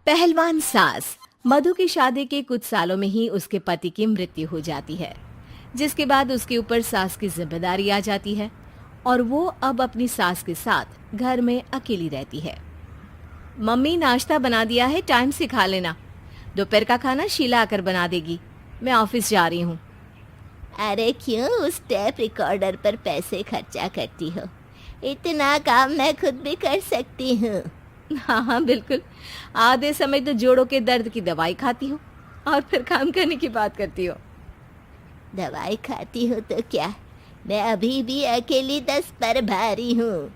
पहलवान सास। मधु की शादी के कुछ सालों में ही उसके पति की मृत्यु हो जाती है, जिसके बाद उसके ऊपर सास की जिम्मेदारी आ जाती है और वो अब अपनी सास के साथ घर में अकेली रहती है। मम्मी, नाश्ता बना दिया है, टाइम से खा लेना। दोपहर का खाना शीला आकर बना देगी। मैं ऑफिस जा रही हूँ। अरे क्यों उस टेप रिकॉर्डर पर पैसे खर्चा करती हो? इतना काम मैं खुद भी कर सकती हूँ। हाँ हाँ बिल्कुल। आधे समय तो जोड़ों के दर्द की दवाई खाती हूँ और फिर काम करने की बात करती हो। दवाई खाती हो तो क्या, मैं अभी भी अकेली 10 पर भारी हूँ।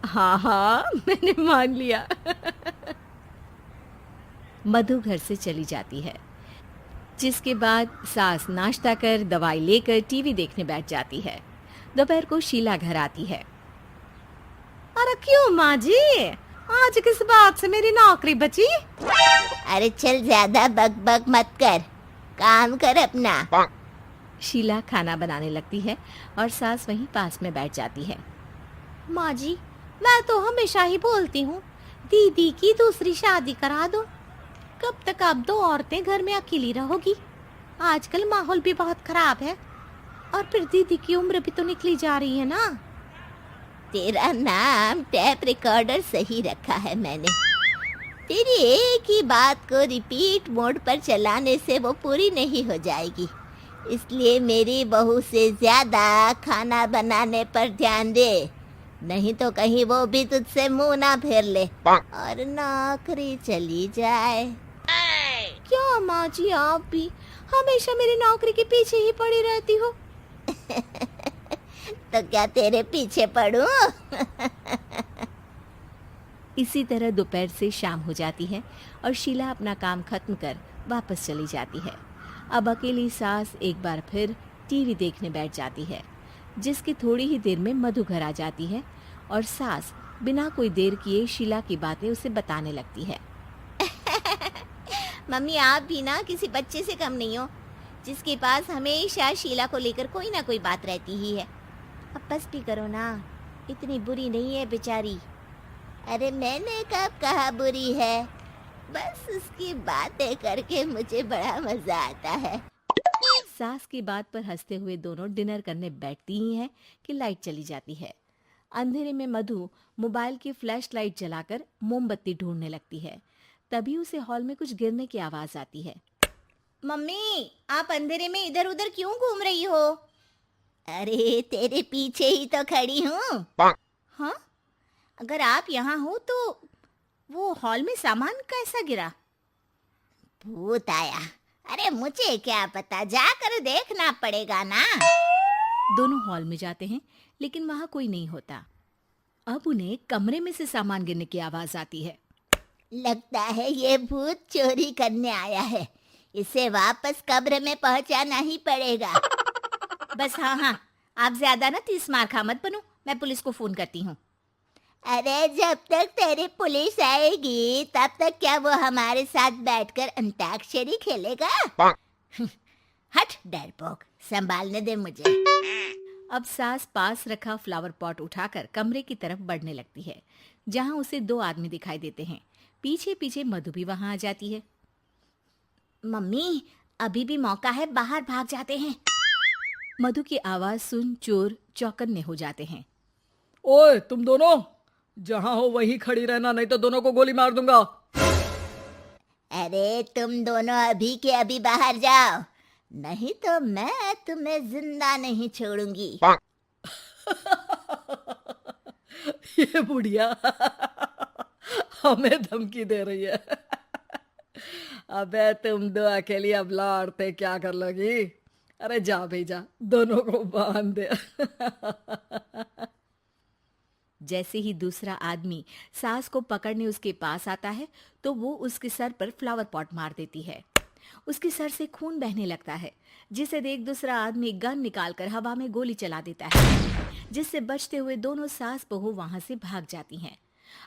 हाँ हाँ मैंने मान लिया। मधु घर से चली जाती है, जिसके बाद सास नाश्ता कर दवाई लेकर टीवी देखने बैठ जाती है। दोपहर को शीला घर आती है। अरे क्यों माँ जी, आज किस बात से मेरी नौकरी बची? अरे चल, ज्यादा बक मत कर, काम कर अपना। शीला खाना बनाने लगती है और सास वहीं पास में बैठ जाती है। माँ जी, मैं तो हमेशा ही बोलती हूँ, दीदी की दूसरी शादी करा दो। कब तक आप दो औरतें घर में अकेली रहोगी? आजकल माहौल भी बहुत खराब है और फिर दीदी की उम्र भी तो निकली जा रही है ना। तेरा नाम टेप रिकॉर्डर सही रखा है मैंने। तेरी एक ही बात को रिपीट मोड पर चलाने से वो पूरी नहीं हो जाएगी, इसलिए मेरी बहू से ज्यादा खाना बनाने पर ध्यान दे, नहीं तो कहीं वो भी तुझसे मुंह ना फेर ले और नौकरी चली जाए। क्या माँ जी, आप भी हमेशा मेरी नौकरी के पीछे ही पड़ी रहती हो? तो क्या तेरे पीछे पड़ूं? इसी तरह दोपहर से शाम हो जाती है और शीला अपना काम खत्म कर वापस चली जाती है। अब अकेली सास एक बार फिर टीवी देखने बैठ जाती है, जिसकी थोड़ी ही देर में मधु घर आ जाती है और सास बिना कोई देर किए शीला की बातें उसे बताने लगती है। मम्मी, आप भी ना किसी बच्चे से कम नहीं हो, जिसके पास हमेशा शीला को लेकर कोई ना कोई बात रहती ही है। अब बस भी करो ना, इतनी बुरी नहीं है बेचारी। अरे मैंने कब कहा बुरी है, बस उसकी बातें करके मुझे बड़ा मजा आता है। सास की बात पर हंसते हुए दोनों डिनर करने बैठती ही हैं कि लाइट चली जाती है। अंधेरे में मधु मोबाइल की फ्लैश लाइट जलाकर मोमबत्ती ढूंढने लगती है। तभी उसे हॉल में कुछ गिरने की आवाज आती है। मम्मी, आप अंधेरे में इधर उधर क्यों घूम रही हो? अरे तेरे पीछे ही तो खड़ी हूँ। हाँ, अगर आप यहाँ हो तो वो हॉल में सामान कैसा गिरा? भूत आया। अरे मुझे क्या पता, जाकर देखना पड़ेगा ना। दोनों हॉल में जाते हैं, लेकिन वहां कोई नहीं होता। अब उन्हें कमरे में से सामान गिरने की आवाज आती है। लगता है ये भूत चोरी करने आया है, इसे वापस कब्र में पहुंचाना ही पड़ेगा। बस हाँ हाँ, आप ज्यादा ना 30 मार खा मत बनो, मैं पुलिस को फोन करती हूँ। अरे जब तक तेरी पुलिस आएगी तब तक क्या वो हमारे साथ बैठकर अंताक्षरी खेलेगा? हट डरपोक, संभालने दे मुझे। अब सास पास रखा फ्लावर पॉट उठाकर कमरे की तरफ बढ़ने लगती है, जहां उसे 2 आदमी दिखाई देते हैं। पीछे पीछे मधु भी वहां आ जाती है। मम्मी, अभी भी मौका है, बाहर भाग जाते हैं। मधु की आवाज सुन चोर चौकन्ने हो जाते हैं। ओए तुम दोनों, जहां हो वहीं खड़ी रहना, नहीं तो दोनों को गोली मार दूंगा। अरे तुम दोनों अभी के अभी बाहर जाओ, नहीं तो मैं तुम्हें जिंदा नहीं छोड़ूंगी। ये बुढ़िया हमें धमकी दे रही है। अबे तुम दो अकेली अब लड़ते क्या कर लोगी? अरे जा भेजा, दोनों को बांध दे। जैसे ही दूसरा आदमी सास को पकड़ने उसके पास आता है, तो वो उसके सर पर फ्लावर पॉट मार देती है। उसके सर से खून बहने लगता है, जिसे देख दूसरा आदमी गन निकालकर हवा में गोली चला देता है, जिससे बचते हुए दोनों सास बहू वहां से भाग जाती हैं।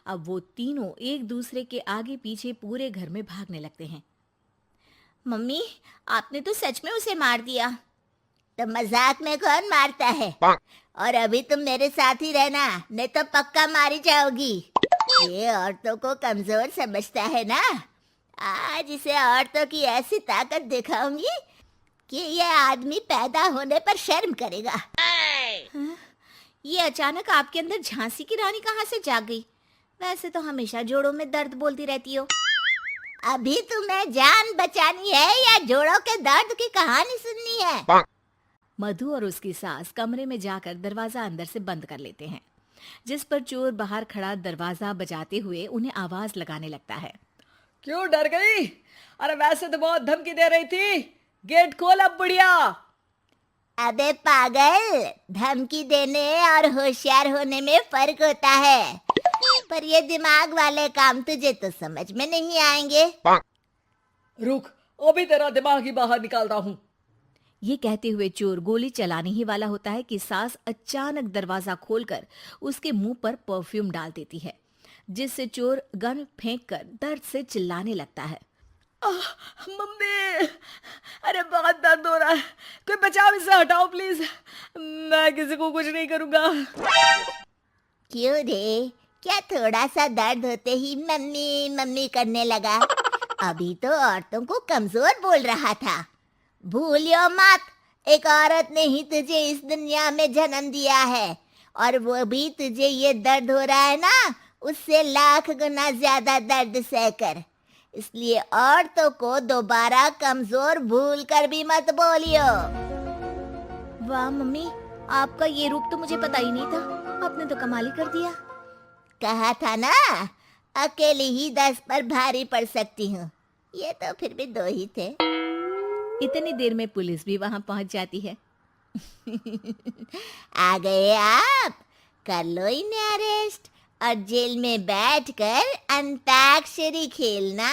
अब वो तीनों एक दूसरे के आगे पीछे पूरे घर में भागने लगते हैं। मम्मी, आपने तो सच में उसे मार दिया। तो मजाक में कौन मारता है? और अभी तुम मेरे साथ ही रहना, नहीं तो पक्का मारी जाओगी। ये औरतों को कमजोर समझता है ना। आज इसे औरतों की ऐसी ताकत दिखाऊंगी कि ये आदमी पैदा होने पर शर्म करेगा। हाँ, ये अचानक आपके अंदर झांसी की रानी कहाँ से जाग गई? वैसे तो हमेशा जोड़ों में दर्द बोलती रहती हो। अभी तुम्हें जान बचानी है या जोड़ों के दर्द की कहानी सुननी है? मधु और उसकी सास कमरे में जाकर दरवाजा अंदर से बंद कर लेते हैं, जिस पर चोर बाहर खड़ा दरवाजा बजाते हुए उन्हें आवाज लगाने लगता है। क्यों डर गई? अरे वैसे तो बहुत धमकी दे रही थी। गेट खोल अब बुढ़िया। अबे पागल, धमकी देने और होशियार होने में फर्क होता है, पर ये दिमाग वाले काम तुझे तो समझ में नहीं आएंगे। रुक, अभी तेरा दिमाग ही बाहर निकालता हूँ। ये कहते हुए चोर गोली चलाने ही वाला होता है कि सास अचानक दरवाजा खोलकर उसके मुंह पर परफ्यूम डाल देती है, जिससे चोर गन फेंककर दर्द से चिल्लाने लगता है। मम्मी, अरे बहुत दर्द हो रहा है, कोई बचाओ, इसे हटाओ प्लीज। मैं किसी को कुछ नहीं करूंगा। क्यों रे, क्या थोड़ा सा दर्द होते ही मम्मी मम्मी करने लगा? अभी तो औरतों को कमजोर बोल रहा था। भूलियो मत, एक औरत ने ही तुझे इस दुनिया में जन्म दिया है, और वो भी तुझे ये दर्द हो रहा है ना, उससे लाख गुना ज्यादा दर्द सहकर। इसलिए औरतों को दोबारा कमजोर भूल कर भी मत बोलियो। वाह मम्मी, आपका ये रूप तो मुझे पता ही नहीं था, आपने तो कमाल ही कर दिया। कहा था ना, अकेली ही 10 पर भारी पड़ सकती हूँ, ये तो फिर भी 2 ही थे। इतनी देर में पुलिस भी वहां पहुंच जाती है। आ गए आप, कर लो इन्हें अरेस्ट और जेल में बैठकर अंताक्षरी खेलना।